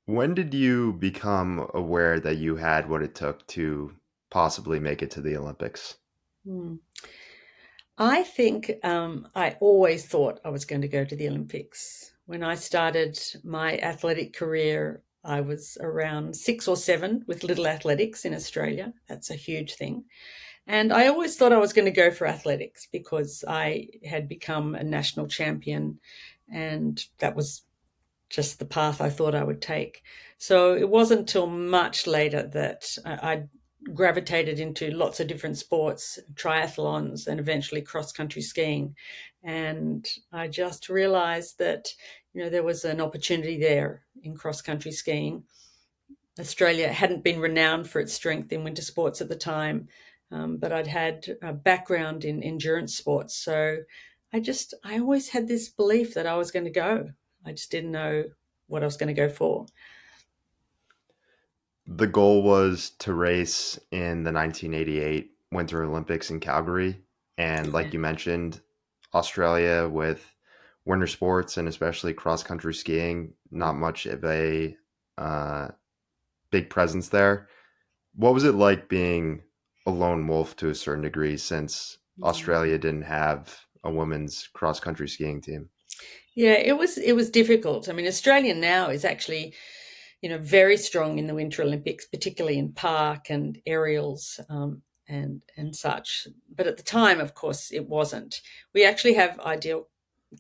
When did you become aware that you had what it took to possibly make it to the Olympics? Hmm. I think I always thought I was going to go to the Olympics. When I started my athletic career, I was around 6 or 7 with little athletics in Australia. That's a huge thing. And I always thought I was going to go for athletics because I had become a national champion, and that was just the path I thought I would take. So it wasn't until much later that I gravitated into lots of different sports, triathlons, and eventually cross country skiing. And I just realized that, there was an opportunity there in cross country skiing. Australia hadn't been renowned for its strength in winter sports at the time, but I'd had a background in endurance sports. So I always had this belief that I was going to go. I just didn't know what I was going to go for. The goal was to race in the 1988 Winter Olympics in Calgary. And Yeah. like you mentioned, Australia with winter sports and especially cross country skiing, not much of a uh, big presence there. What was it like being a lone wolf to a certain degree since Mm. Australia didn't have a women's cross country skiing team? Yeah, it was difficult. I mean, Australia now is actually, very strong in the Winter Olympics, particularly in park and aerials, and such. But at the time, of course, it wasn't. We actually have ideal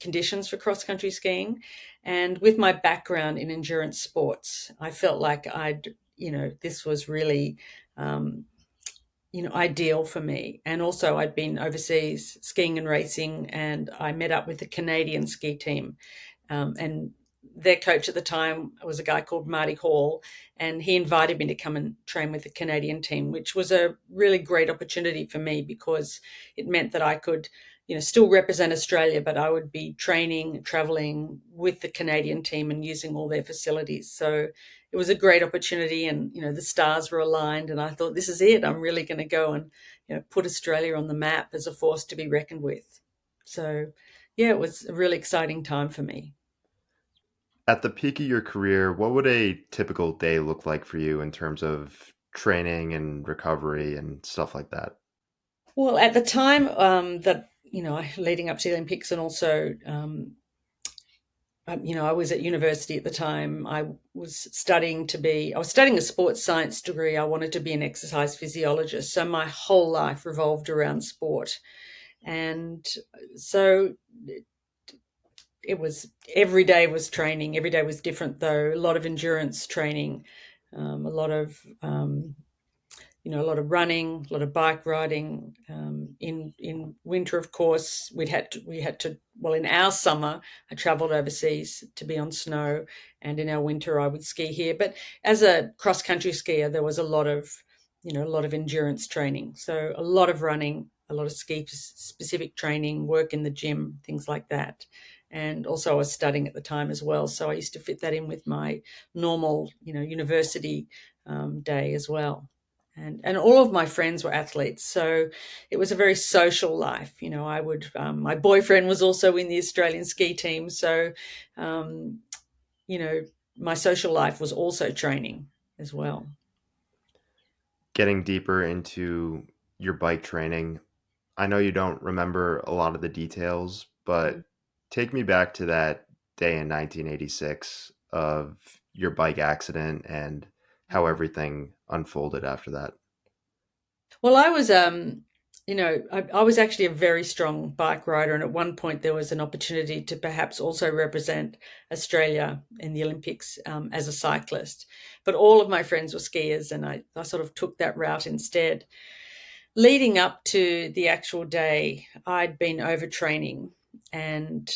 conditions for cross country skiing, and with my background in endurance sports, I felt like this was really. Um, ideal for me. And also, I'd been overseas skiing and racing, and I met up with the Canadian ski team. And their coach at the time was a guy called Marty Hall, and he invited me to come and train with the Canadian team, which was a really great opportunity for me because it meant that I could, still represent Australia, but I would be training, traveling with the Canadian team and using all their facilities. So it was a great opportunity, and the stars were aligned, and I thought, this is it. I'm really going to go and put Australia on the map as a force to be reckoned with. So yeah, it was a really exciting time for me. At the peak of your career, what would a typical day look like for you in terms of training and recovery and stuff like that? Well, at the time, that leading up to the Olympics, and also, I was at university at the time. I was studying a sports science degree. I wanted to be an exercise physiologist. So my whole life revolved around sport. And so it was every day was training. Every day was different, though. A lot of endurance training, a lot of a lot of running, a lot of bike riding. In winter, of course, we had to. Well, in our summer, I travelled overseas to be on snow, and in our winter, I would ski here. But as a cross country skier, there was a lot of endurance training. So a lot of running, a lot of ski specific training, work in the gym, things like that. And also, I was studying at the time as well, so I used to fit that in with my normal, university day as well. And all of my friends were athletes, so it was a very social life. I would my boyfriend was also in the Australian ski team, so um, you know my social life was also training as well. Getting deeper into your bike training, I know you don't remember a lot of the details, Mm. but take me back to that day in 1986 of your bike accident and how everything unfolded after that. Well, I was actually a very strong bike rider, and at one point there was an opportunity to perhaps also represent Australia in the Olympics, as a cyclist. But all of my friends were skiers, and I sort of took that route instead. Leading up to the actual day, I'd been overtraining, and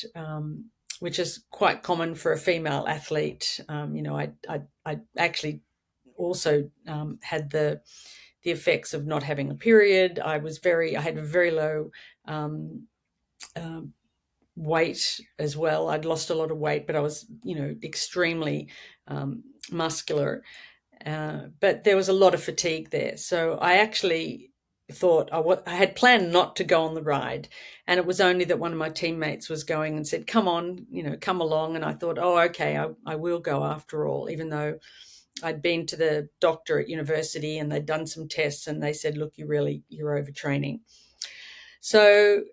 which is quite common for a female athlete. I actually also had the effects of not having a period. I had a very low um, um, weight as well. I'd lost a lot of weight, but I was, extremely muscular. But there was a lot of fatigue there. So I actually thought I had planned not to go on the ride, and it was only that one of my teammates was going and said, "Come on, come along." And I thought, "Oh, okay, I will go after all," even though I'd been to the doctor at university and they'd done some tests and they said, "Look, you're overtraining." So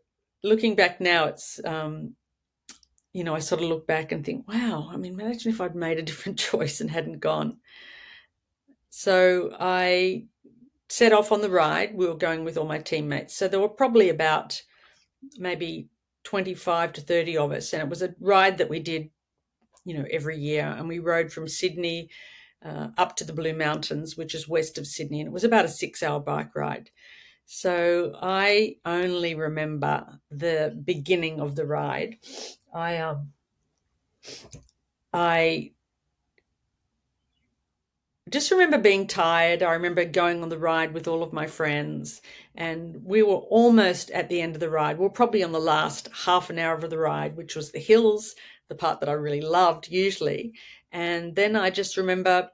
looking back now, it's I sort of look back and think, wow, I mean, imagine if I'd made a different choice and hadn't gone. So I set off on the ride. We were going with all my teammates. So there were probably about maybe 25 to 30 of us. And it was a ride that we did, every year. And we rode from Sydney up to the Blue Mountains, which is west of Sydney. And it was about a 6-hour bike ride. So I only remember the beginning of the ride. I just remember being tired. I remember going on the ride with all of my friends, and we were almost at the end of the ride. We were probably on the last half an hour of the ride, which was the hills, the part that I really loved usually. And then I just remember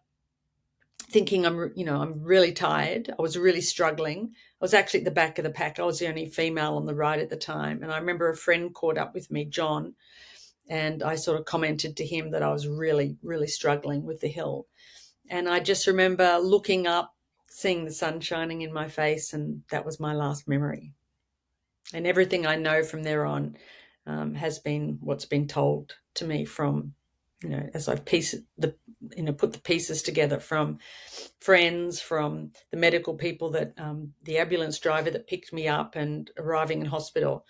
thinking I'm really tired. I was really struggling. I was actually at the back of the pack. I was the only female on the ride at the time. And I remember a friend caught up with me, John, and I sort of commented to him that I was really, really struggling with the hill. And I just remember looking up, seeing the sun shining in my face, and that was my last memory. And everything I know from there on has been what's been told to me from, as I've put the pieces together from friends, from the medical people that the ambulance driver that picked me up and arriving in hospital.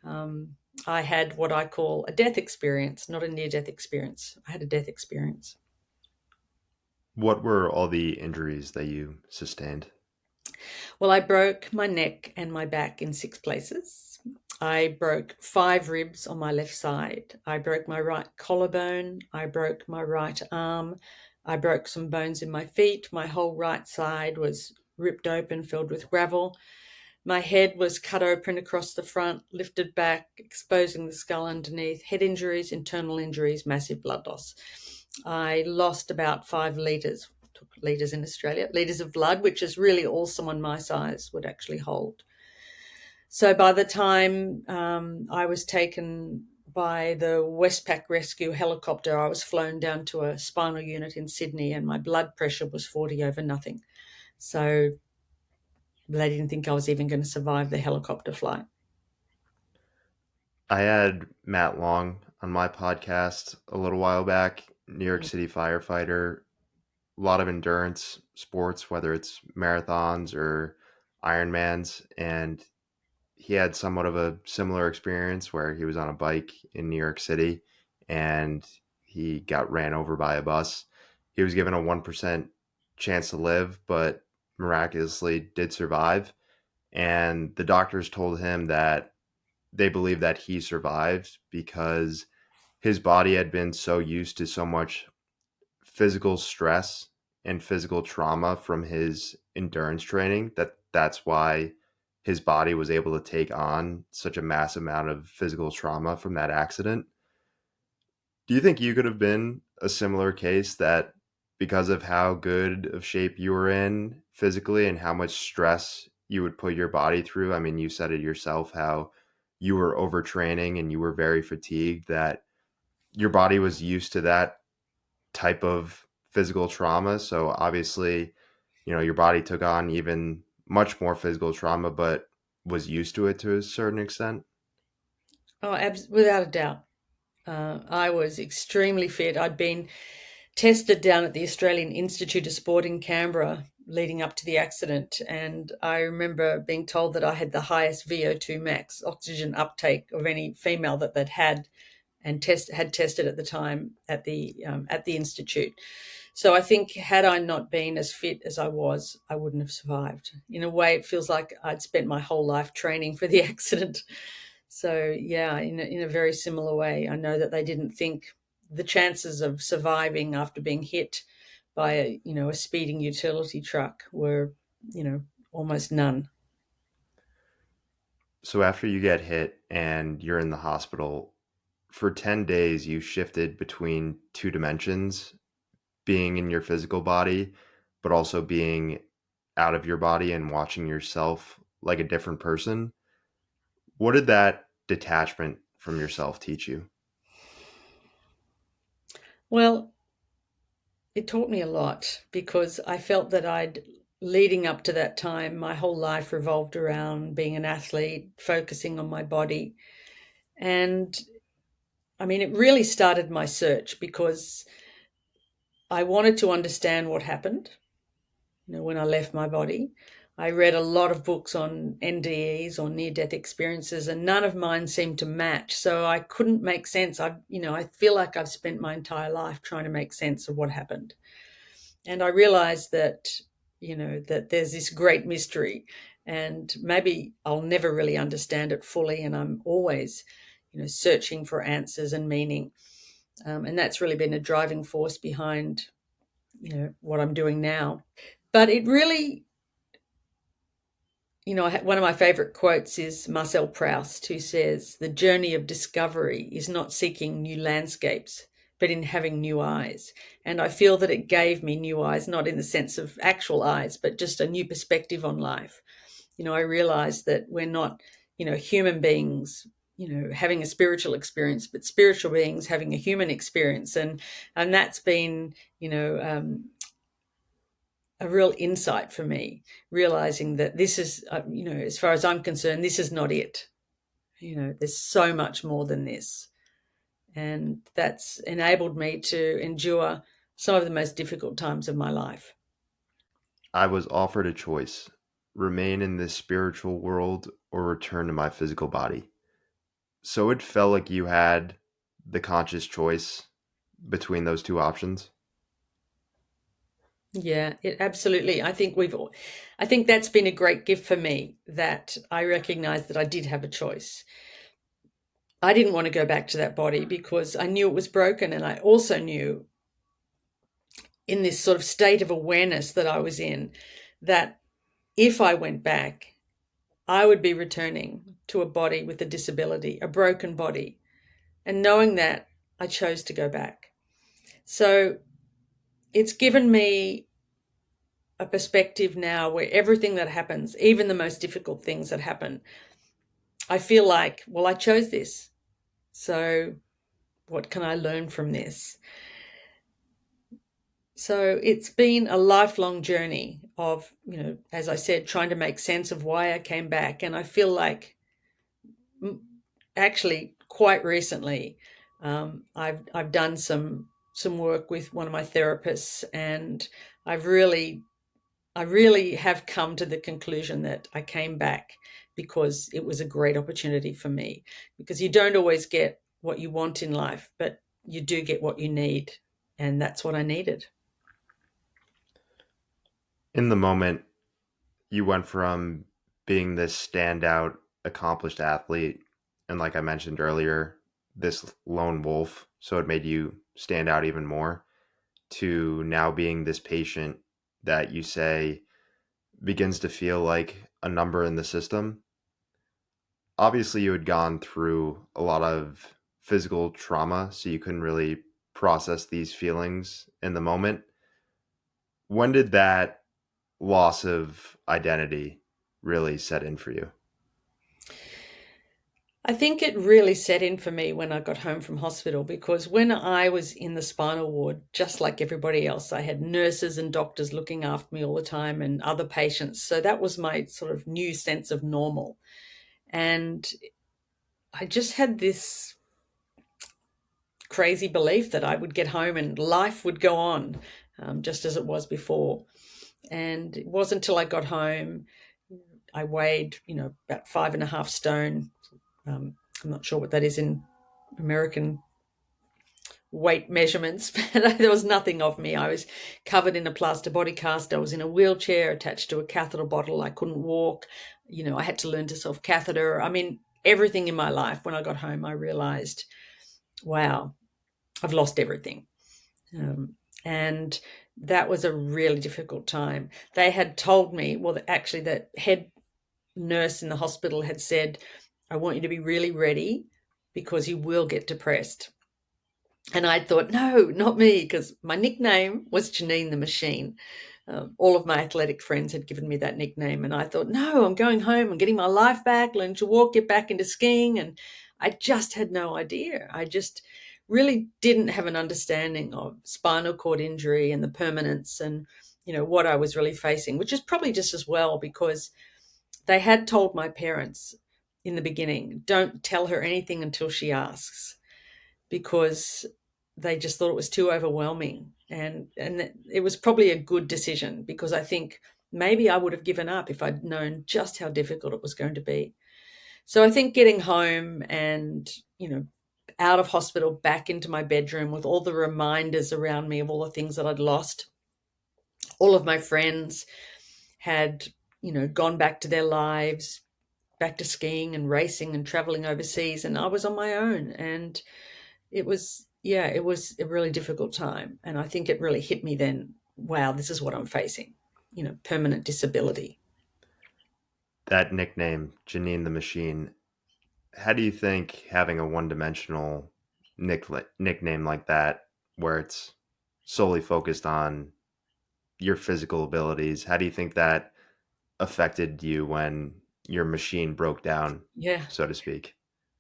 I had what I call a death experience, not a near-death experience. I had a death experience. What were all the injuries that you sustained? Well, I broke my neck and my back in 6 places. I broke 5 ribs on my left side. I broke my right collarbone. I broke my right arm. I broke some bones in my feet. My whole right side was ripped open, filled with gravel. My head was cut open across the front, lifted back, exposing the skull underneath. Head injuries, internal injuries, massive blood loss. I lost about 5 litres, took litres in Australia, litres of blood, which is really all someone my size would actually hold. So by the time I was taken by the Westpac Rescue helicopter, I was flown down to a spinal unit in Sydney and my blood pressure was 40 over nothing. So they didn't think I was even going to survive the helicopter flight. I had Matt Long on my podcast a little while back, New York City firefighter, a lot of endurance sports, whether it's marathons or Ironmans. And he had somewhat of a similar experience where he was on a bike in New York City and he got ran over by a bus. He was given a 1% chance to live, but miraculously did survive. And the doctors told him that they believe that he survived because his body had been so used to so much physical stress and physical trauma from his endurance training that that's why his body was able to take on such a massive amount of physical trauma from that accident. Do you think you could have been a similar case that because of how good of shape you were in physically and how much stress you would put your body through? I mean, you said it yourself how you were overtraining and you were very fatigued, that your body was used to that type of physical trauma. So obviously, your body took on even much more physical trauma, but was used to it to a certain extent. Oh, without a doubt. I was extremely fit. I'd been tested down at the Australian Institute of Sport in Canberra leading up to the accident. And I remember being told that I had the highest VO2 max oxygen uptake of any female that they'd had and had tested at the time at the institute. So I think had I not been as fit as I was, I wouldn't have survived. In a way, it feels like I'd spent my whole life training for the accident. So yeah, in a very similar way, I know that they didn't think the chances of surviving after being hit by a speeding utility truck were, you know, almost none. So after you get hit and you're in the hospital, for 10 days, you shifted between two dimensions, being in your physical body, but also being out of your body and watching yourself like a different person. What did that detachment from yourself teach you? Well, it taught me a lot because I felt that leading up to that time, my whole life revolved around being an athlete, focusing on my body. And I mean, it really started my search because I wanted to understand what happened, when I left my body. I read a lot of books on NDEs or near death experiences, and none of mine seemed to match. So I couldn't make sense. I feel like I've spent my entire life trying to make sense of what happened. And I realized that there's this great mystery, and maybe I'll never really understand it fully. And I'm always, searching for answers and meaning. And that's really been a driving force behind, what I'm doing now. But it really, one of my favorite quotes is Marcel Proust, who says, "The journey of discovery is not seeking new landscapes, but in having new eyes." And I feel that it gave me new eyes, not in the sense of actual eyes, but just a new perspective on life. I realized that we're not, human beings, having a spiritual experience, but spiritual beings having a human experience. And that's been, a real insight for me, realizing that this is, as far as I'm concerned, this is not it. There's so much more than this. And that's enabled me to endure some of the most difficult times of my life. I was offered a choice: remain in this spiritual world or return to my physical body. So it felt like you had the conscious choice between those two options. Yeah, it absolutely. I think that's been a great gift for me, that I recognize that I did have a choice. I didn't want to go back to that body because I knew it was broken. And I also knew, in this sort of state of awareness that I was in, that if I went back, I would be returning to a body with a disability, a broken body. And knowing that, I chose to go back. So it's given me a perspective now where everything that happens, even the most difficult things that happen, I feel like, well, I chose this. So what can I learn from this? So it's been a lifelong journey of, as I said, trying to make sense of why I came back. And I feel like, actually, quite recently, I've done some work with one of my therapists, and I've really I really have come to the conclusion that I came back because it was a great opportunity for me. Because you don't always get what you want in life, but you do get what you need. And that's what I needed. In the moment, you went from being this standout, accomplished athlete, and like I mentioned earlier, this lone wolf, so it made you stand out even more, to now being this patient that you say begins to feel like a number in the system. Obviously, you had gone through a lot of physical trauma, so you couldn't really process these feelings in the moment. When did that loss of identity really set in for you? I think it really set in for me when I got home from hospital, because when I was in the spinal ward, just like everybody else, I had nurses and doctors looking after me all the time and other patients. So that was my sort of new sense of normal. And I just had this crazy belief that I would get home and life would go on, just as it was before. And it wasn't until I got home, I weighed, about 5.5 stone. I'm not sure what that is in American weight measurements, but there was nothing of me. I was covered in a plaster body cast. I was in a wheelchair attached to a catheter bottle. I couldn't walk. I had to learn to self catheter. I mean, everything in my life. When I got home, I realized, wow, I've lost everything. And that was a really difficult time. They had told me, well, actually, the head nurse in the hospital had said, "I want you to be really ready because you will get depressed." And I thought, no, not me, because my nickname was Janine the Machine. All of my athletic friends had given me that nickname, and I thought, no, I'm going home, I'm getting my life back, learn to walk, get back into skiing. And I just had no idea. I just really didn't have an understanding of spinal cord injury and the permanence, and what I was really facing, which is probably just as well, because they had told my parents in the beginning, don't tell her anything until she asks, because they just thought it was too overwhelming. And it was probably a good decision, because I think maybe I would have given up if I'd known just how difficult it was going to be. So I think getting home and, out of hospital, back into my bedroom with all the reminders around me of all the things that I'd lost. All of my friends had, gone back to their lives, back to skiing and racing and traveling overseas, and I was on my own. And it was a really difficult time. And I think it really hit me then, wow, this is what I'm facing, permanent disability. That nickname, Janine the Machine, how do you think having a one-dimensional nickname like that, where it's solely focused on your physical abilities, how do you think that affected you when your machine broke down, Yeah. so to speak?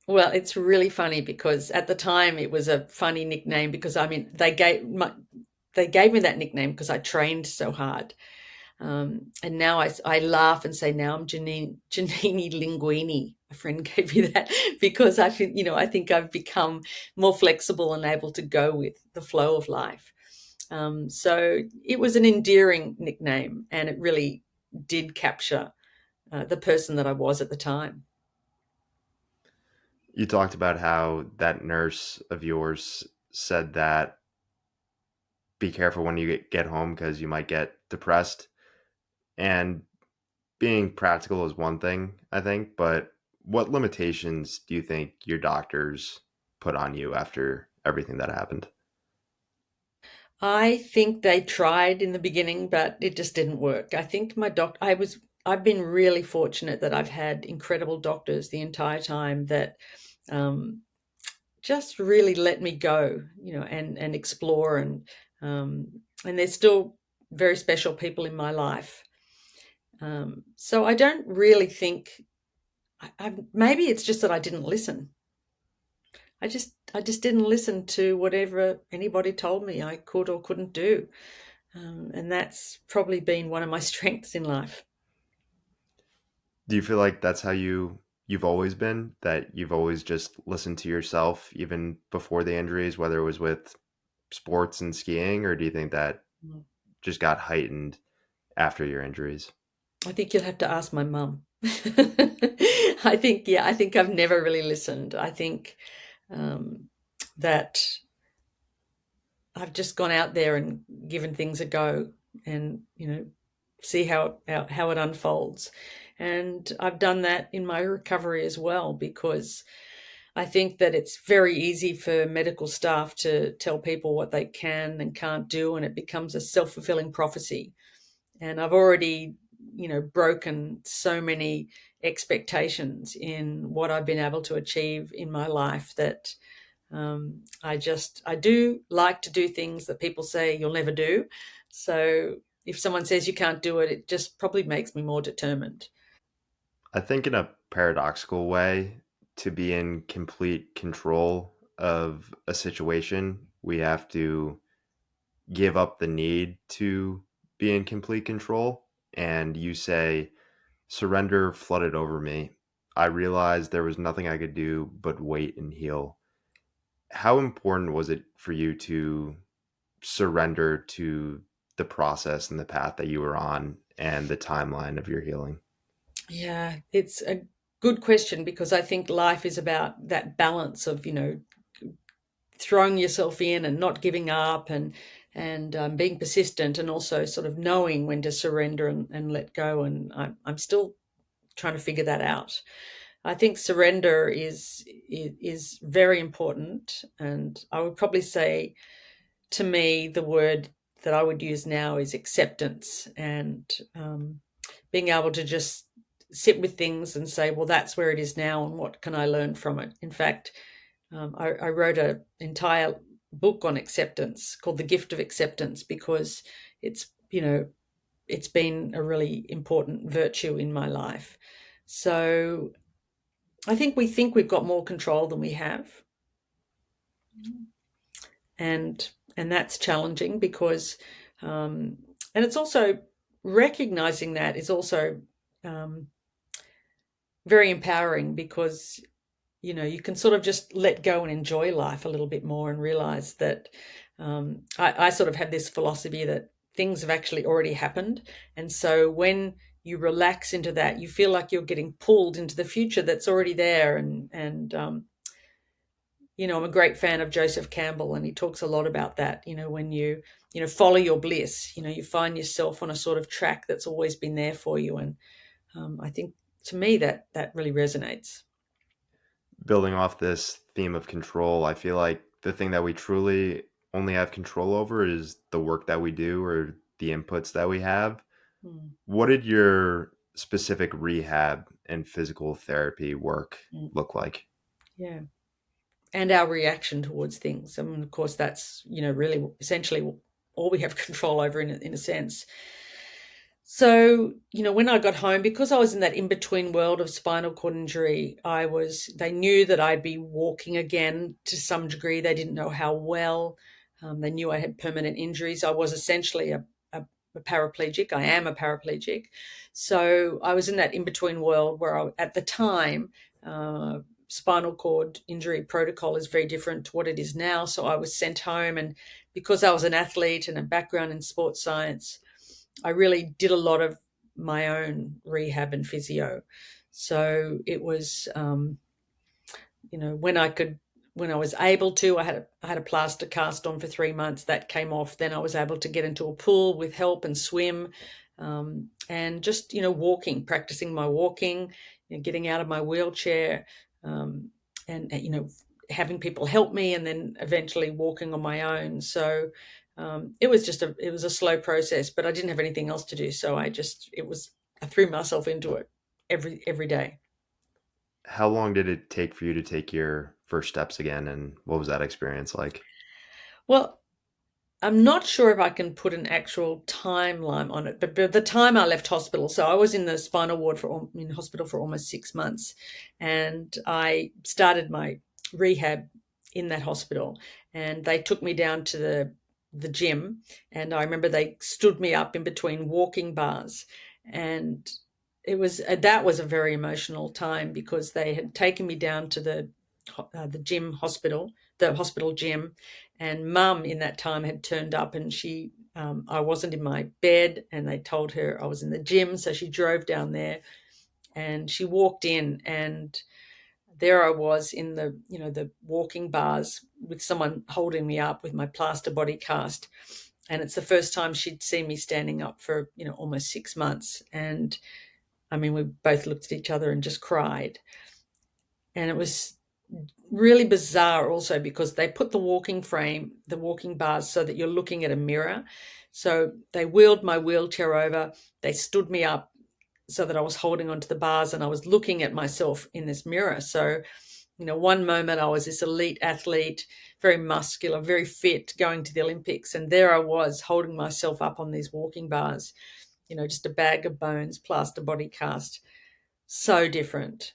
Well, it's really funny, because at the time it was a funny nickname, because I mean they gave me that nickname because I trained so hard. And now I laugh and say, now I'm Janine Linguini. A friend gave me that because I think I've become more flexible and able to go with the flow of life. So it was an endearing nickname, and it really did capture the person that I was at the time. You talked about how that nurse of yours said that be careful when you get home because you might get depressed. And being practical is one thing, I think, but what limitations do you think your doctors put on you after everything that happened? I think they tried in the beginning, but it just didn't work. I think I've been really fortunate that I've had incredible doctors the entire time that um, just really let me go, and explore, and they're still very special people in my life. So I don't really think maybe it's just that I didn't listen. I just didn't listen to whatever anybody told me I could or couldn't do. And that's probably been one of my strengths in life. Do you feel like that's how you've always been? That you've always just listened to yourself even before the injuries, whether it was with sports and skiing, or do you think that Mm. just got heightened after your injuries? I think you'll have to ask my mum. I think I've never really listened. I think um, that I've just gone out there and given things a go, and see how it unfolds. And I've done that in my recovery as well, because I think that it's very easy for medical staff to tell people what they can and can't do, and it becomes a self-fulfilling prophecy. And I've already, broken so many expectations in what I've been able to achieve in my life, that I do like to do things that people say you'll never do. So if someone says you can't do it, it just probably makes me more determined. I think in a paradoxical way, to be in complete control of a situation, we have to give up the need to be in complete control. And you say, surrender flooded over me. I realized there was nothing I could do but wait and heal. How important was it for you to surrender to the process and the path that you were on and the timeline of your healing? Yeah, it's a good question, because I think life is about that balance of, throwing yourself in and not giving up, and being persistent, and also sort of knowing when to surrender and let go. And I'm still trying to figure that out. I think surrender is very important, and I would probably say, to me, the word that I would use now is acceptance, and being able to just sit with things and say, well, that's where it is now, and what can I learn from it? In fact, I wrote an entire book on acceptance called The Gift of Acceptance, because it's, it's been a really important virtue in my life. So I think we've got more control than we have, and that's challenging because, and it's also recognizing that is also um, very empowering because you can sort of just let go and enjoy life a little bit more and realize that I sort of have this philosophy that things have actually already happened. And so when you relax into that, you feel like you're getting pulled into the future that's already there. I'm a great fan of Joseph Campbell, and he talks a lot about that. When you follow your bliss, you find yourself on a sort of track that's always been there for you. And I think to me that really resonates. Building off this theme of control, I feel like the thing that we truly only have control over is the work that we do or the inputs that we have. Mm, What did your specific rehab and physical therapy work mm, look like? yeah. And our reaction towards things. I mean, of course, that's really essentially all we have control over in a sense. So when I got home, because I was in that in between world of spinal cord injury, they knew that I'd be walking again to some degree. They didn't know how well. They knew I had permanent injuries. I was essentially a paraplegic. I am a paraplegic. So I was in that in between world where at the time, uh, spinal cord injury protocol is very different to what it is now. So I was sent home, and because I was an athlete and a background in sports science, I really did a lot of my own rehab and physio. So it was, when I was able to, I had a plaster cast on for 3 months. That came off. Then I was able to get into a pool with help and swim, and just walking, practicing my walking, getting out of my wheelchair, um, and having people help me, and then eventually walking on my own. So it was a slow process, but I didn't have anything else to do, so I threw myself into it every day. How long did it take for you to take your first steps again, and what was that experience like? Well, I'm not sure if I can put an actual timeline on it, but the time I left hospital, so I was in the spinal ward in hospital for almost 6 months, and I started my rehab in that hospital, and they took me down to the gym, and I remember they stood me up in between walking bars, and that was a very emotional time because they had taken me down to the gym hospital, the hospital gym, and mum in that time had turned up, and I wasn't in my bed, and they told her I was in the gym. So she drove down there, and she walked in, and there I was in the walking bars with someone holding me up with my plaster body cast. And it's the first time she'd seen me standing up for, almost 6 months. And I mean, we both looked at each other and just cried. And it was really bizarre also because they put the walking bars, so that you're looking at a mirror. So they wheeled my wheelchair over, they stood me up so that I was holding onto the bars, and I was looking at myself in this mirror. So, one moment I was this elite athlete, very muscular, very fit, going to the Olympics. And there I was holding myself up on these walking bars, just a bag of bones, plaster body cast. So different,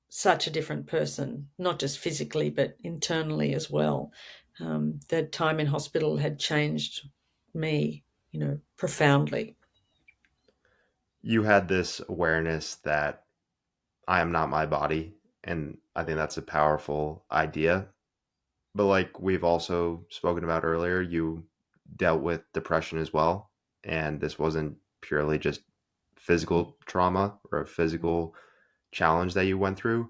such a different person, not just physically, but internally as well. That time in hospital had changed me, profoundly. You had this awareness that I am not my body, and I think that's a powerful idea. But like we've also spoken about earlier, you dealt with depression as well, and this wasn't purely just physical trauma or a physical challenge that you went through.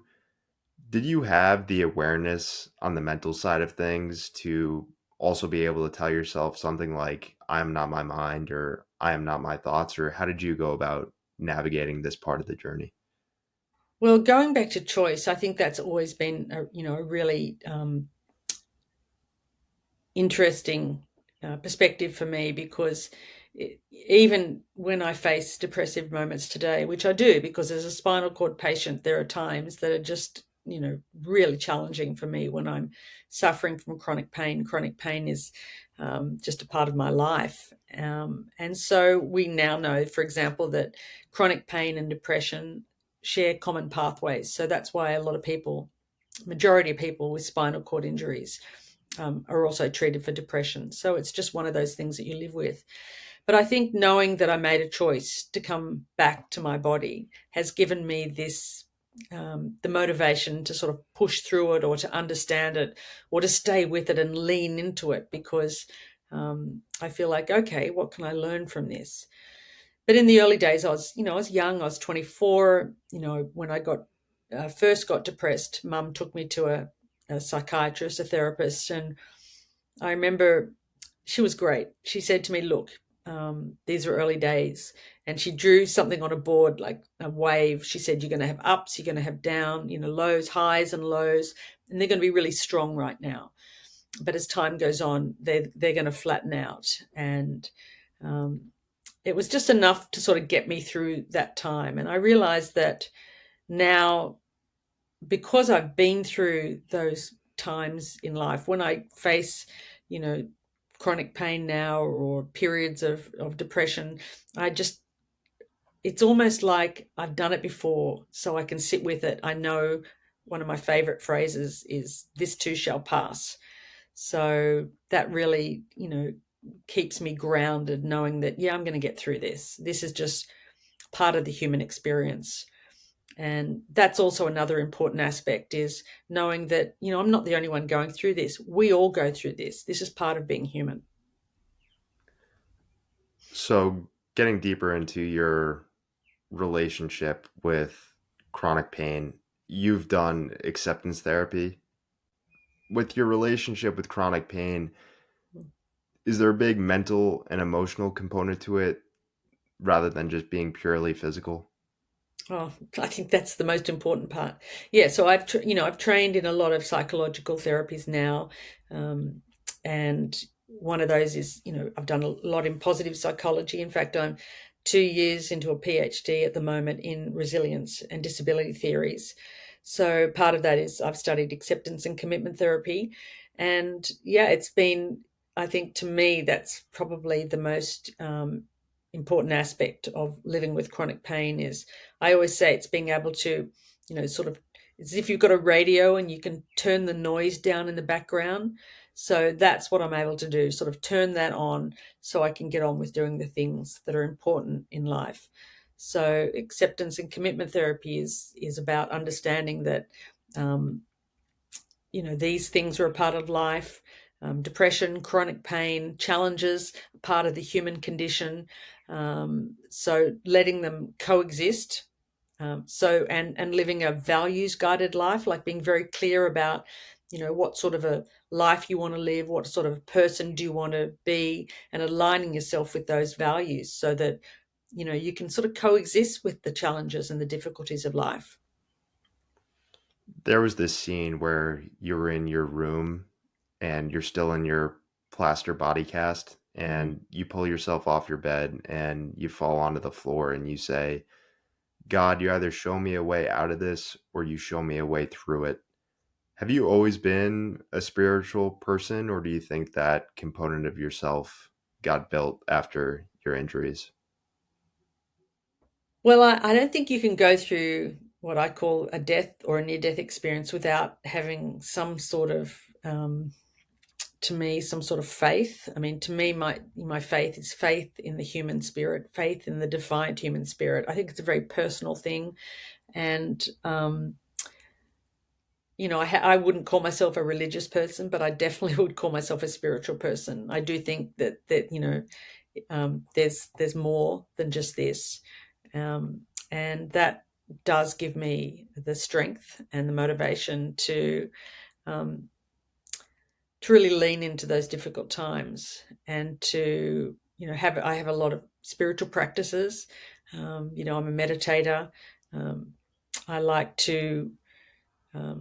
Did you have the awareness on the mental side of things to also be able to tell yourself something like, I am not my mind or I am not my thoughts? Or how did you go about navigating this part of the journey? Well, going back to choice, I think that's always been a really interesting perspective for me because even when I face depressive moments today, which I do because as a spinal cord patient, there are times that are just, really challenging for me when I'm suffering from chronic pain. Chronic pain is just a part of my life. And so we now know, for example, that chronic pain and depression share common pathways. So that's why a lot of people, majority of people with spinal cord injuries, are also treated for depression. So it's just one of those things that you live with. But I think knowing that I made a choice to come back to my body has given me this, the motivation to sort of push through it, or to understand it, or to stay with it and lean into it, because I feel like, okay, what can I learn from this? But in the early days, I was young. I was 24. When I first got depressed, Mum took me to a psychiatrist, a therapist, and I remember she was great. She said to me, "Look, these are early days," and she drew something on a board like a wave. She said, "You're going to have ups, you're going to have down, lows, highs, and lows, and they're going to be really strong right now. But as time goes on, they're going to flatten out." And um, it was just enough to sort of get me through that time. And I realized that now, because I've been through those times in life, when I face, you know, chronic pain now, or periods of depression, I just, it's almost like I've done it before, so I can sit with it. I know one of my favorite phrases is, "This too shall pass." So that really, keeps me grounded, knowing that, yeah, I'm going to get through this. This is just part of the human experience. And that's also another important aspect, is knowing that, I'm not the only one going through this. We all go through this. This is part of being human. So, getting deeper into your relationship with chronic pain, you've done acceptance therapy. With your relationship with chronic pain, is there a big mental and emotional component to it rather than just being purely physical? Oh, I think that's the most important part. Yeah, so I've trained in a lot of psychological therapies now, um, and one of those is, I've done a lot in positive psychology. In fact, I'm 2 years into a PhD at the moment in resilience and disability theories. So part of that is I've studied acceptance and commitment therapy, and yeah, it's been. I think to me that's probably the most important aspect of living with chronic pain. Is, I always say, it's being able to, sort of, it's as if you've got a radio and you can turn the noise down in the background. So that's what I'm able to do, sort of turn that on so I can get on with doing the things that are important in life. So acceptance and commitment therapy is about understanding that, um, these things are a part of life. Depression, chronic pain, challenges, part of the human condition. So letting them coexist. And living a values guided life, like being very clear about, what sort of a life you want to live, what sort of person do you want to be, and aligning yourself with those values, so that, you can sort of coexist with the challenges and the difficulties of life. There was this scene where you were in your room and you're still in your plaster body cast Mm. and you pull yourself off your bed and you fall onto the floor and you say, "God, you either show me a way out of this or you show me a way through it." Have you always been a spiritual person, or do you think that component of yourself got built after your injuries? Well, I don't think you can go through what I call a death or a near death experience without having some sort of, to me, some sort of faith. I mean, to me, my faith is faith in the human spirit, faith in the defined human spirit. I think it's a very personal thing. And, I wouldn't call myself a religious person, but I definitely would call myself a spiritual person. I do think that there's more than just this, and that does give me the strength and the motivation um, to really lean into those difficult times, and to, have I have a lot of spiritual practices. I'm a meditator. Um, I like to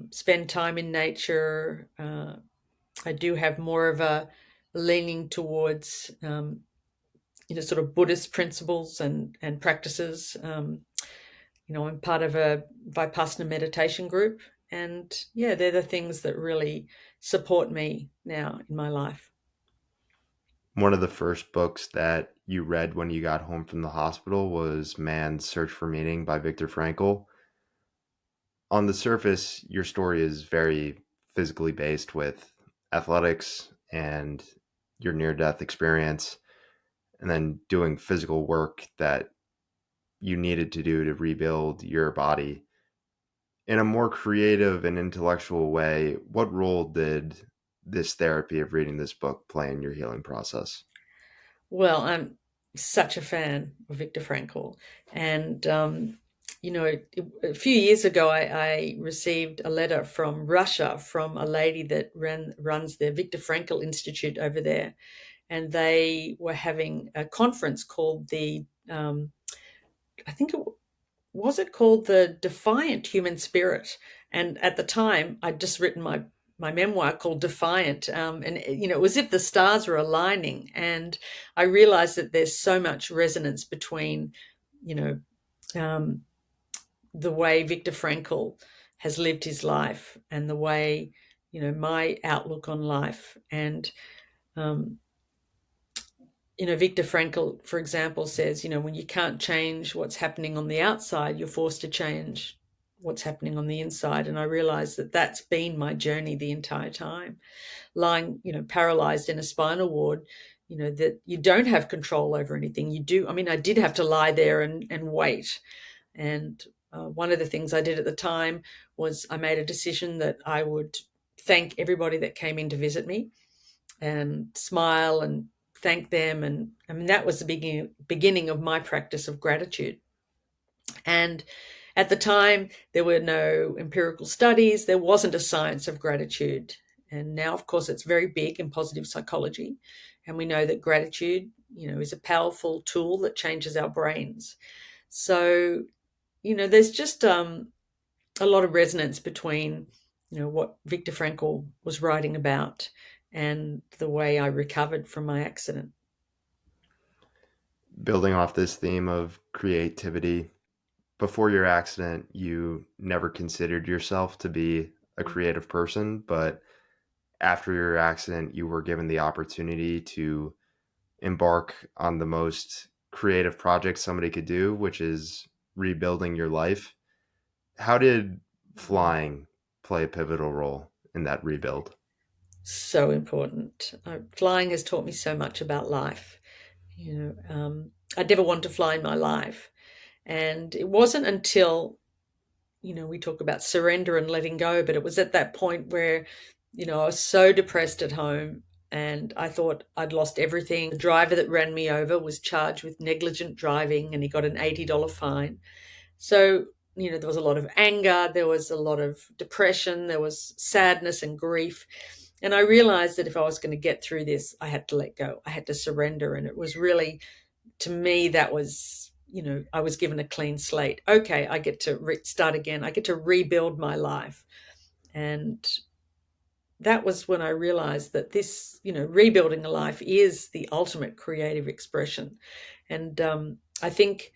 spend time in nature. I do have more of a leaning towards, sort of Buddhist principles and practices. I'm part of a Vipassana meditation group, and yeah, they're the things that really support me now in my life. One of the first books that you read when you got home from the hospital was Man's Search for Meaning by Viktor Frankl. On the surface, your story is very physically based with athletics and your near death experience, and then doing physical work that you needed to do to rebuild your body. In a more creative and intellectual way, what role did this therapy of reading this book play in your healing process? Well, I'm such a fan of Viktor Frankl. And, a few years ago, I received a letter from Russia from a lady that runs the Viktor Frankl Institute over there. And they were having a conference called I think it was it called the Defiant Human Spirit. And at the time, I'd just written my memoir called Defiant, and it was as if the stars were aligning. And I realized that there's so much resonance between, you know, um, the way Viktor Frankl has lived his life and the way, my outlook on life. And um, Viktor Frankl, for example, says, when you can't change what's happening on the outside, you're forced to change what's happening on the inside. And I realized that that's been my journey the entire time. Lying, paralyzed in a spinal ward, that you don't have control over anything. You do. I mean, I did have to lie there and wait. And one of the things I did at the time was I made a decision that I would thank everybody that came in to visit me and smile and thank them. And I mean, that was the beginning of my practice of gratitude. And at the time, there were no empirical studies, there wasn't a science of gratitude. And now, of course, it's very big in positive psychology. And we know that gratitude, is a powerful tool that changes our brains. So, there's just a lot of resonance between, what Viktor Frankl was writing about and the way I recovered from my accident. Building off this theme of creativity, before your accident, you never considered yourself to be a creative person, but after your accident, you were given the opportunity to embark on the most creative project somebody could do, which is rebuilding your life. How did flying play a pivotal role in that rebuild? So important. Flying has taught me so much about life. I never wanted to fly in my life. And it wasn't until, we talk about surrender and letting go, but it was at that point where, I was so depressed at home and I thought I'd lost everything. The driver that ran me over was charged with negligent driving and he got an $80 fine. So, there was a lot of anger, there was a lot of depression, there was sadness and grief. And I realized that if I was going to get through this, I had to let go. I had to surrender. And it was really, to me, that was, I was given a clean slate. Okay, I get to start again. I get to rebuild my life. And that was when I realized that this, rebuilding a life is the ultimate creative expression. And I think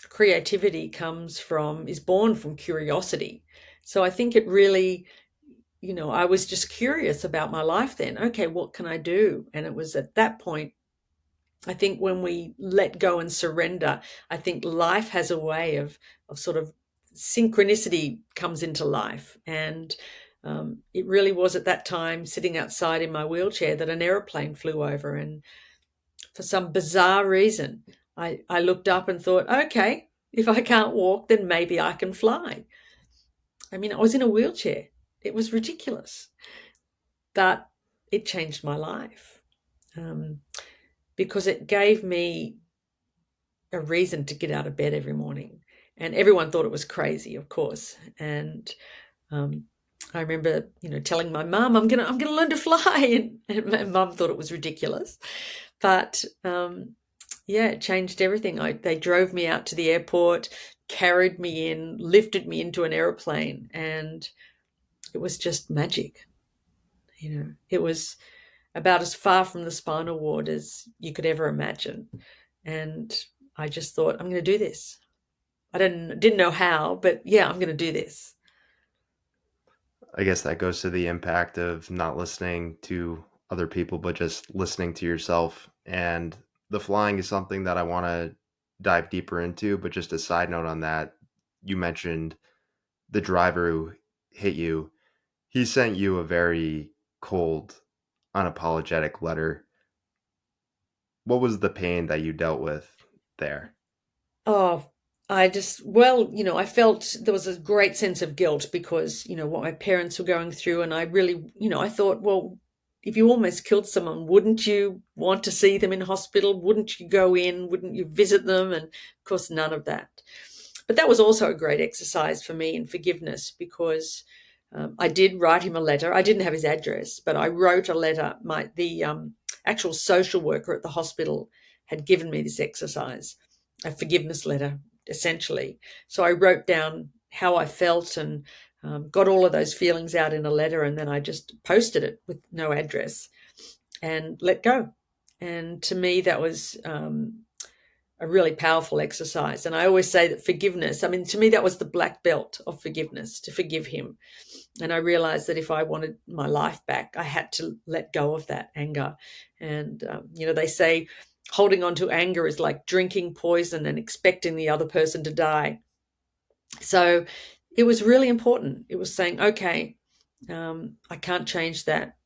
creativity is born from curiosity. So I think it really, I was just curious about my life then. Okay, what can I do? And it was at that point, I think when we let go and surrender, I think life has a way of sort of synchronicity comes into life. And it really was at that time, sitting outside in my wheelchair, that an aeroplane flew over. And for some bizarre reason, I looked up and thought, okay, if I can't walk, then maybe I can fly. I mean, I was in a wheelchair. It was ridiculous, but it changed my life because it gave me a reason to get out of bed every morning. And everyone thought it was crazy, of course. And um, I remember, telling my mum, I'm gonna learn to fly," and my mum thought it was ridiculous. But yeah, it changed everything. They drove me out to the airport, carried me in, lifted me into an aeroplane, and it was just magic. It was about as far from the spinal ward as you could ever imagine. And I just thought, I'm going to do this. I didn't know how, but yeah, I'm going to do this. I guess that goes to the impact of not listening to other people, but just listening to yourself. And the flying is something that I want to dive deeper into. But just a side note on that, you mentioned the driver who hit you. He sent you a very cold, unapologetic letter. What was the pain that you dealt with there? Oh, I just, well, I felt there was a great sense of guilt because, what my parents were going through. And I really, I thought, well, if you almost killed someone, wouldn't you want to see them in hospital? Wouldn't you go in? Wouldn't you visit them? And of course, none of that. But that was also a great exercise for me in forgiveness because I did write him a letter. I didn't have his address, but I wrote a letter. The actual social worker at the hospital had given me this exercise, a forgiveness letter, essentially. So I wrote down how I felt and got all of those feelings out in a letter, and then I just posted it with no address and let go. And to me, that was a really powerful exercise. And I always say that forgiveness, I mean, to me, that was the black belt of forgiveness, to forgive him. And I realized that if I wanted my life back, I had to let go of that anger. And, they say holding on to anger is like drinking poison and expecting the other person to die. So it was really important. It was saying, okay, I can't change that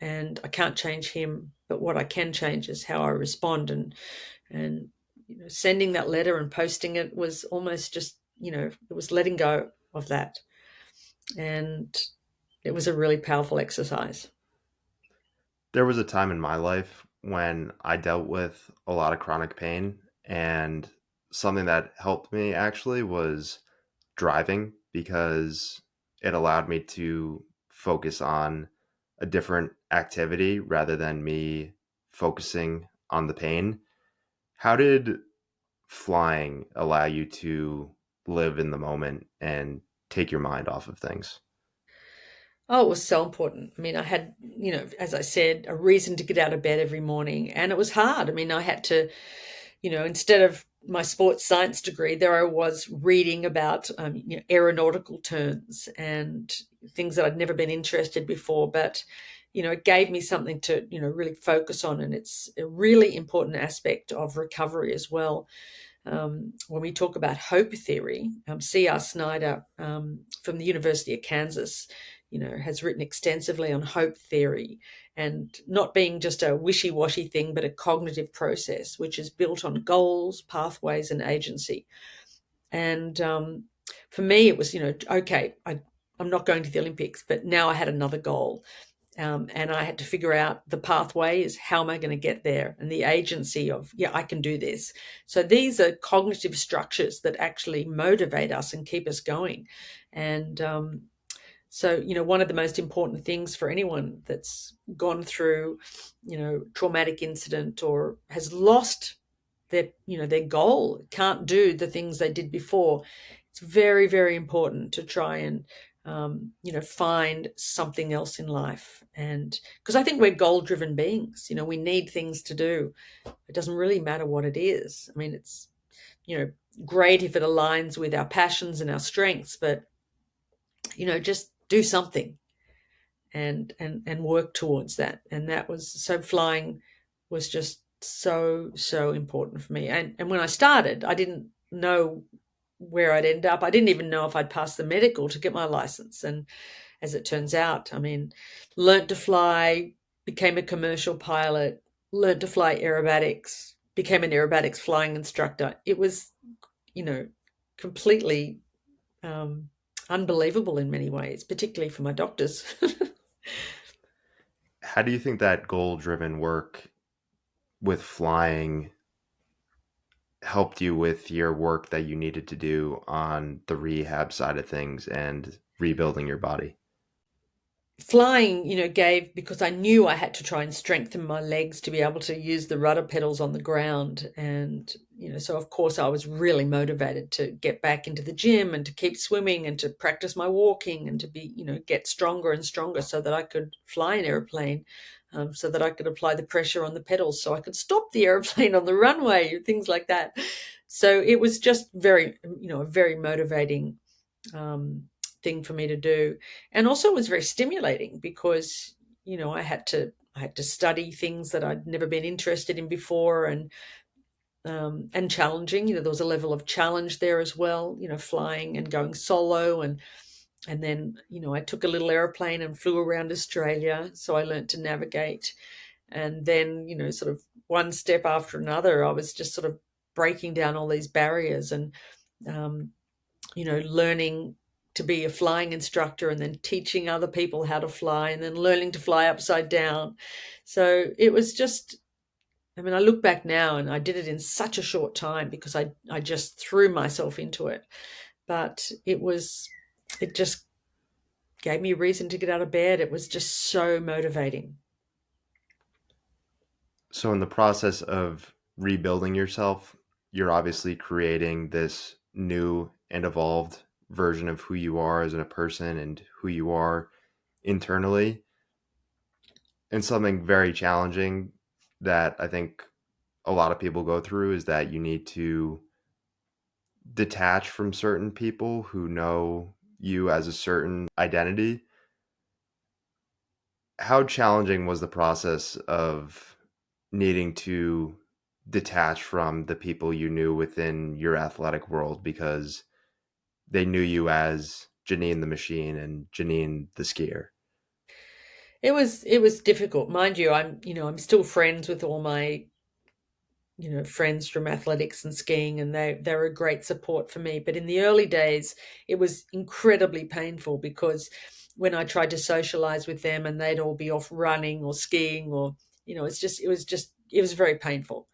and I can't change him. But what I can change is how I respond. And sending that letter and posting it was almost just, it was letting go of that. And it was a really powerful exercise. There was a time in my life when I dealt with a lot of chronic pain, and something that helped me actually was driving because it allowed me to focus on a different activity rather than me focusing on the pain. How did flying allow you to live in the moment and take your mind off of things? Oh, it was so important. I mean, I had, as I said, a reason to get out of bed every morning, and it was hard. I mean, I had to, instead of my sports science degree, there I was reading about aeronautical terms and things that I'd never been interested before. But it gave me something to really focus on, and it's a really important aspect of recovery as well. When we talk about hope theory, C.R. Snyder from the University of Kansas, has written extensively on hope theory and not being just a wishy-washy thing, but a cognitive process, which is built on goals, pathways, and agency. And for me, it was, okay, I'm not going to the Olympics, but now I had another goal. And I had to figure out the pathway is how am I going to get there, and the agency of, yeah, I can do this. So these are cognitive structures that actually motivate us and keep us going. And so, one of the most important things for anyone that's gone through, traumatic incident or has lost their goal, can't do the things they did before, it's very, very important to try and find something else in life. And because I think we're goal-driven beings, we need things to do. It doesn't really matter what it is. I mean, it's great if it aligns with our passions and our strengths, but just do something and work towards that. And that was so flying was just so important for me. And when I started, I didn't know where I'd end up. I didn't even know if I'd pass the medical to get my license. And as it turns out, I mean, learnt to fly, became a commercial pilot, learnt to fly aerobatics, became an aerobatics flying instructor. It was, you know, completely um, unbelievable in many ways, particularly for my doctors. How do you think that goal driven work with flying helped you with your work that you needed to do on the rehab side of things and rebuilding your body? Flying, gave because I knew I had to try and strengthen my legs to be able to use the rudder pedals on the ground. And, so of course I was really motivated to get back into the gym and to keep swimming and to practice my walking and to be, get stronger and stronger so that I could fly an airplane, so that I could apply the pressure on the pedals so I could stop the airplane on the runway, things like that. So it was just very, a very motivating thing for me to do. And also it was very stimulating because, I had to I had to study things that I'd never been interested in before, and challenging. There was a level of challenge there as well. Flying and going solo, and then I took a little airplane and flew around Australia, so I learned to navigate. And then sort of one step after another, I was just sort of breaking down all these barriers, and um, learning to be a flying instructor, and then teaching other people how to fly, and then learning to fly upside down. So it was just, I mean, I look back now and I did it in such a short time because I just threw myself into it. But it just gave me a reason to get out of bed. It was just so motivating. So, in the process of rebuilding yourself, you're obviously creating this new and evolved version of who you are as a person and who you are internally. And something very challenging that I think a lot of people go through is that you need to detach from certain people who know you as a certain identity. How challenging was the process of needing to detach from the people you knew within your athletic world because they knew you as Janine the machine and Janine the skier? It was difficult, mind you. I'm still friends with all my friends from athletics and skiing, and they were a great support for me. But in the early days, it was incredibly painful because when I tried to socialize with them and they'd all be off running or skiing, or it was very painful.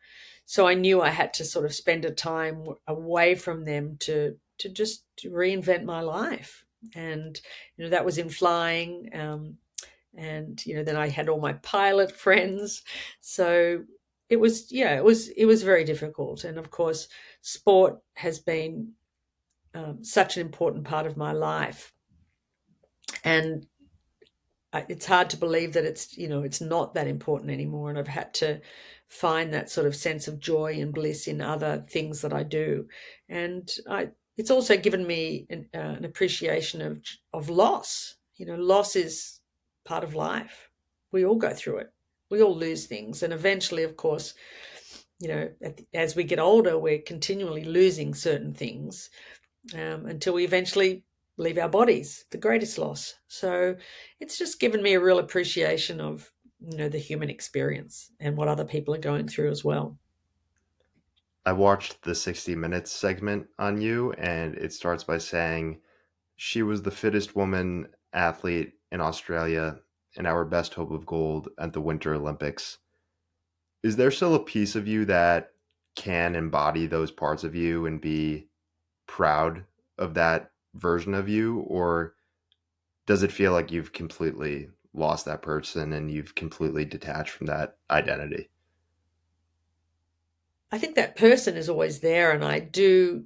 So I knew I had to sort of spend a time away from them to just reinvent my life. And that was in flying. And then I had all my pilot friends. So it was very difficult. And of course, sport has been such an important part of my life. And it's hard to believe that it's not that important anymore, and I've had to find that sort of sense of joy and bliss in other things that I do. And it's also given me an appreciation of loss. Loss is part of life. We all go through it. We all lose things, and eventually, of course, as we get older, we're continually losing certain things, until we eventually leave our bodies, the greatest loss. So it's just given me a real appreciation of the human experience and what other people are going through as well. I watched the 60 Minutes segment on you, and it starts by saying, she was the fittest woman athlete in Australia and our best hope of gold at the Winter Olympics. Is there still a piece of you that can embody those parts of you and be proud of that version of you? Or does it feel like you've completely lost that person and you've completely detached from that identity? I think that person is always there, and I do.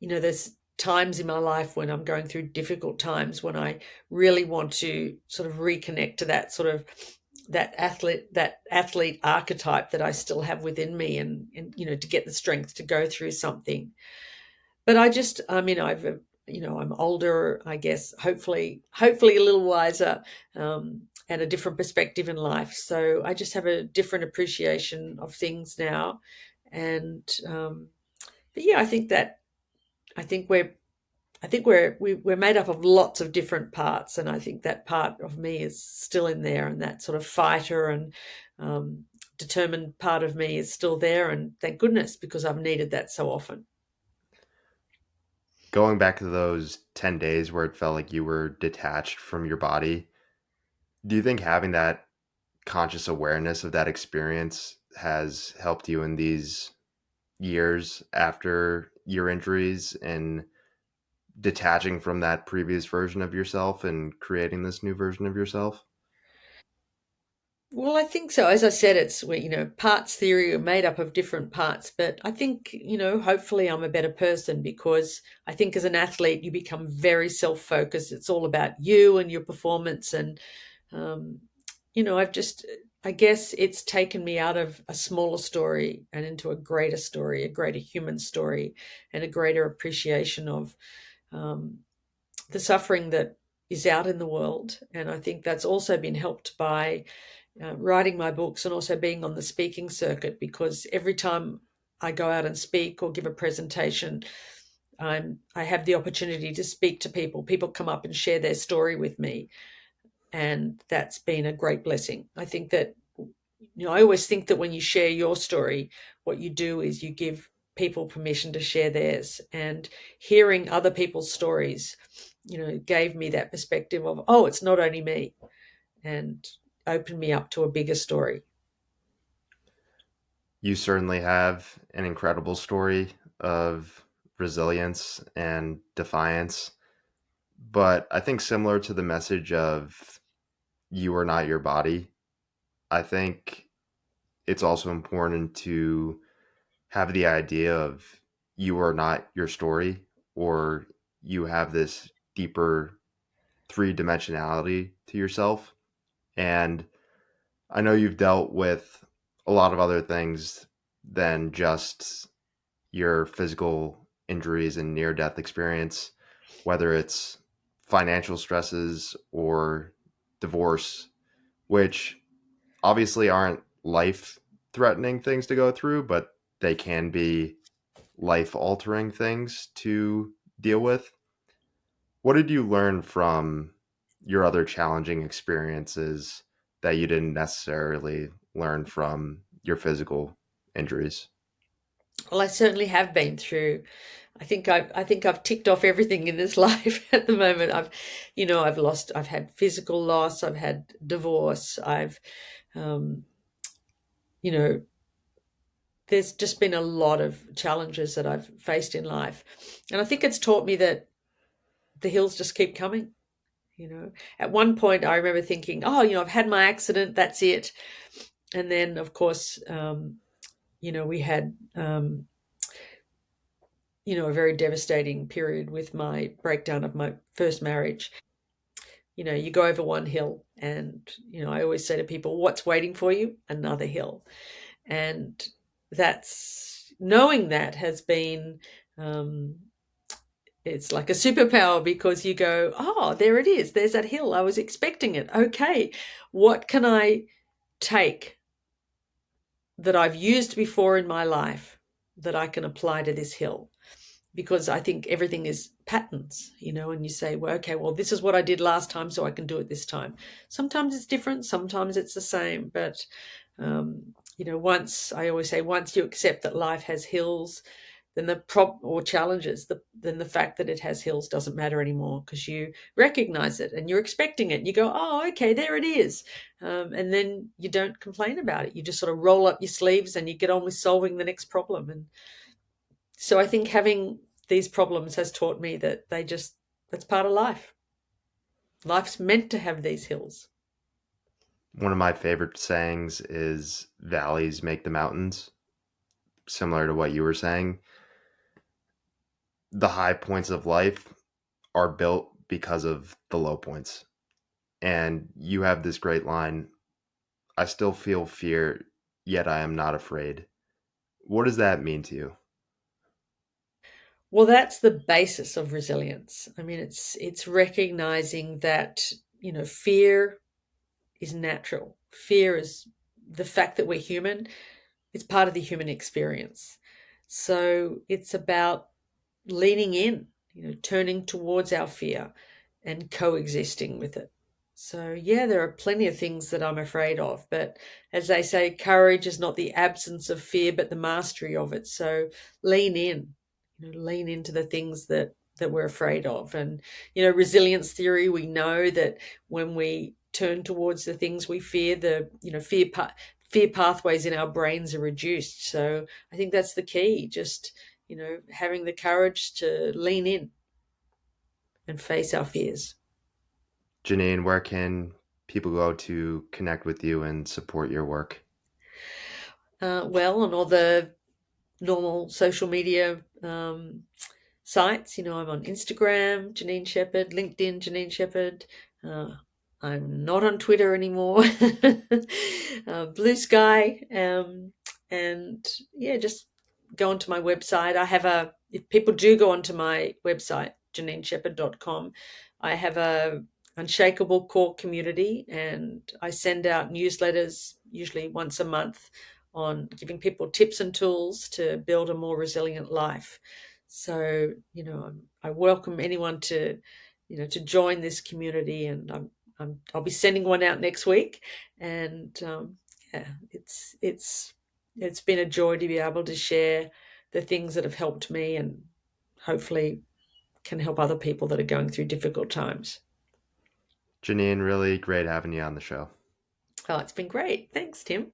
There's times in my life when I'm going through difficult times when I really want to sort of reconnect to that sort of that athlete archetype that I still have within me, and to get the strength to go through something. But I'm older, I guess, hopefully a little wiser, and a different perspective in life. So I just have a different appreciation of things now. And but yeah, I think we're made up of lots of different parts, and I think that part of me is still in there, and that sort of fighter and determined part of me is still there, and thank goodness, because I've needed that so often. Going back to those 10 days where it felt like you were detached from your body, do you think having that conscious awareness of that experience has helped you in these years after your injuries and detaching from that previous version of yourself and creating this new version of yourself? Well, I think so. As I said, it's parts theory are made up of different parts, but I think hopefully I'm a better person, because I think as an athlete you become very self-focused. It's all about you and your performance, and um, I've just, I guess it's taken me out of a smaller story and into a greater story, a greater human story, and a greater appreciation of um, the suffering that is out in the world. And I think that's also been helped by writing my books and also being on the speaking circuit, because every time I go out and speak or give a presentation, I have the opportunity to speak to people. People come up and share their story with me, and that's been a great blessing. I think that, I always think that when you share your story, what you do is you give people permission to share theirs. And hearing other people's stories, gave me that perspective of, oh, it's not only me, and opened me up to a bigger story. You certainly have an incredible story of resilience and defiance. But I think similar to the message of you are not your body, I think it's also important to have the idea of you are not your story, or you have this deeper three dimensionality to yourself. And I know you've dealt with a lot of other things than just your physical injuries and near death experience, whether it's financial stresses or divorce, which obviously aren't life threatening things to go through, but they can be life altering things to deal with. What did you learn from your other challenging experiences that you didn't necessarily learn from your physical injuries? Well, I certainly have been through. I think I've ticked off everything in this life at the moment. I've had physical loss, I've had divorce, um, you know, there's just been a lot of challenges that I've faced in life. And I think it's taught me that the hills just keep coming. At one point, I remember thinking, oh, I've had my accident, that's it. And then, of course, we had, a very devastating period with my breakdown of my first marriage. You go over one hill, and, I always say to people, what's waiting for you? Another hill. And that's knowing that has been, um, it's like a superpower, because you go, oh, there it is. There's that hill. I was expecting it. Okay. What can I take that I've used before in my life that I can apply to this hill? Because I think everything is patterns, and you say, well, okay, well, this is what I did last time, so I can do it this time. Sometimes it's different, sometimes it's the same. But, once I always say, once you accept that life has hills, then or challenges, then the fact that it has hills doesn't matter anymore, because you recognize it and you're expecting it. You go, oh, okay, there it is. And then you don't complain about it. You just sort of roll up your sleeves and you get on with solving the next problem. And so I think having these problems has taught me that that's part of life. Life's meant to have these hills. One of my favorite sayings is valleys make the mountains, similar to what you were saying. The high points of life are built because of the low points. And you have this great line, I still feel fear, yet I am not afraid. What does that mean to you? Well, that's the basis of resilience. I mean, it's recognizing that, fear is natural. Fear is the fact that we're human. It's part of the human experience. So it's about leaning in, turning towards our fear and coexisting with it. So, yeah, there are plenty of things that I'm afraid of. But as they say, courage is not the absence of fear, but the mastery of it. So lean in, lean into the things that we're afraid of. And, resilience theory, we know that when we turn towards the things we fear, the, fear pathways in our brains are reduced. So I think that's the key, just, having the courage to lean in and face our fears. Janine, where can people go to connect with you and support your work? Well, on all the normal social media sites, I'm on Instagram, Janine Shepherd, LinkedIn, Janine Shepherd. Uh, I'm not on Twitter anymore. Blue Sky. And yeah, just go onto my website. If people do go onto my website, JanineShepherd.com, I have a unshakable core community, and I send out newsletters usually once a month on giving people tips and tools to build a more resilient life. So, I welcome anyone to, to join this community, and I'll be sending one out next week. And yeah, it's been a joy to be able to share the things that have helped me, and hopefully can help other people that are going through difficult times. Janine, really great having you on the show. Oh, it's been great. Thanks, Tim.